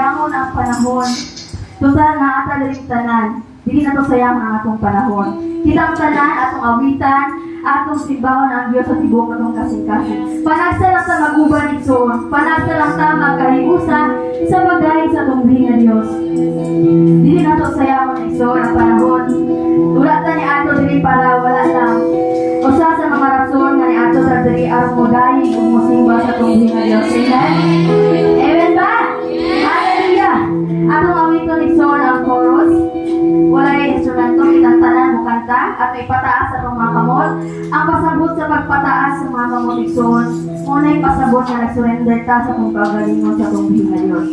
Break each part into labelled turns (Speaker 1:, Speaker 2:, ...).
Speaker 1: sayangon ang panahon. Total na ata daling tanan. Dili na to sayang ang atong panahon. Kitang tanan atong awitan, atong simbahan ang Dios sa tibuok atong kasing-kasing. Panagsa lang ta maguban igsoon, panagsa lang ta magkahiusa sa bagay sa atong buhi nga Dios. Dili na to sayang igsoon ang panahon. Tulad ta ni ato dili para wala lang. Usa sa mga rason nga ni ato ta diri aron modayi ug mosimba sa atong buhi nga Dios. Amen. Amen ba? Hallelujah. Atong awiton igsoon ang chorus. Walay instrumento kitang tanan mo kanta at ipataas sa mga kamot. Ang pasabot sa pagpataas sa mga kamot igsoon, unay pasabot na nag-surrender ka sa kung kagalingon sa kong buhi nga Dios.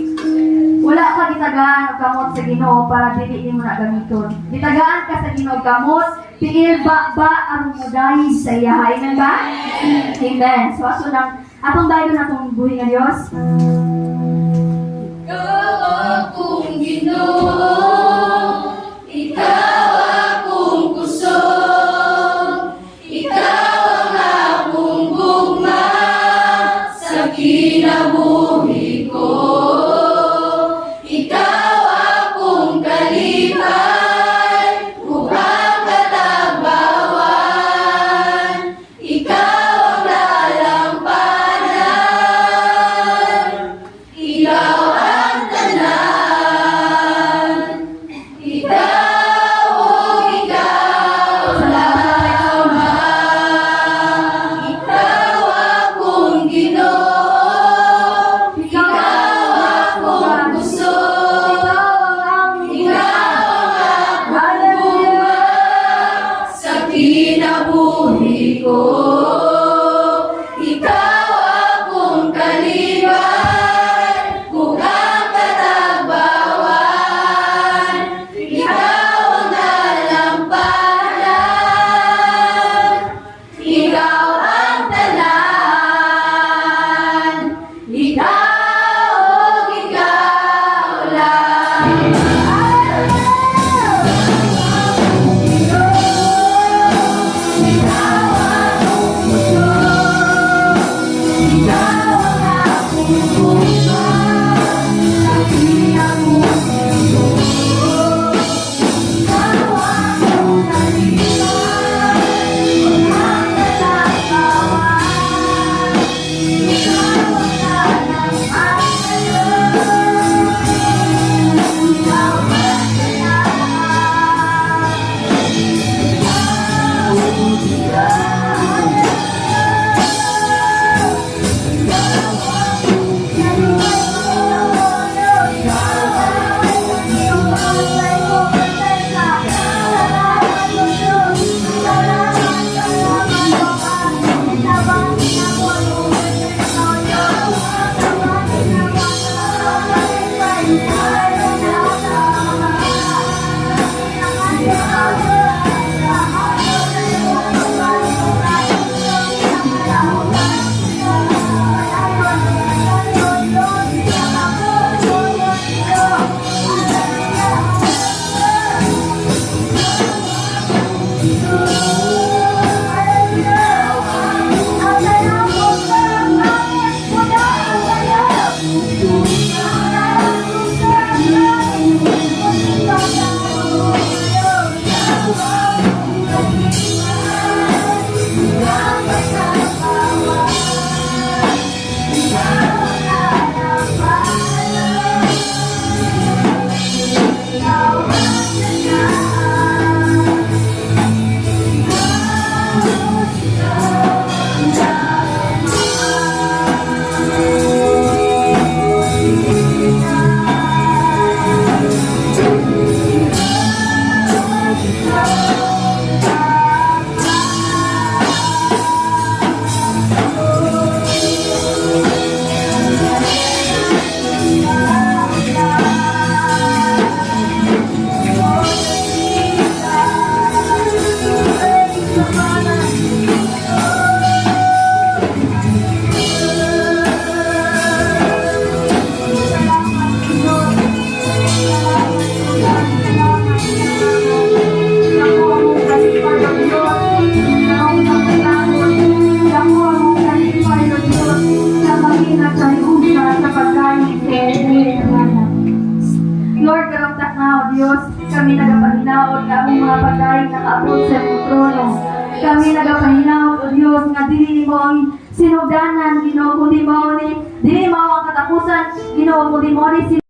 Speaker 1: Wala ka gitagaan og kamot sa Ginoo para dili nimo na gamiton. Gitagaan ka sa Ginoo kamot, tiil ba ang modayi sa iya. Amen ba? Amen. So aso nang atong dayon atong buhi nga Dios.
Speaker 2: Ikaw akong Ginoo, ikaw akong kusog, ikaw ang akong gugma sa kinabuhi ko. Ikaw akong kalipay, upang katagbawan. Ikaw ang lalampanan, ikaw ang tanan. Ikaw, oh ikaw, ikaw na. Ikaw akong Ginoo, ikaw
Speaker 1: Diyos, kami nagapahinaot nga among mga pagkain nakaabot sa imong trono. Kami nagapahinaot, O Diyos, nga dili mo ang sinugdanan, Ginoo, kundi mao ni dili mao ang katapusan, Ginoo, kundi mao ni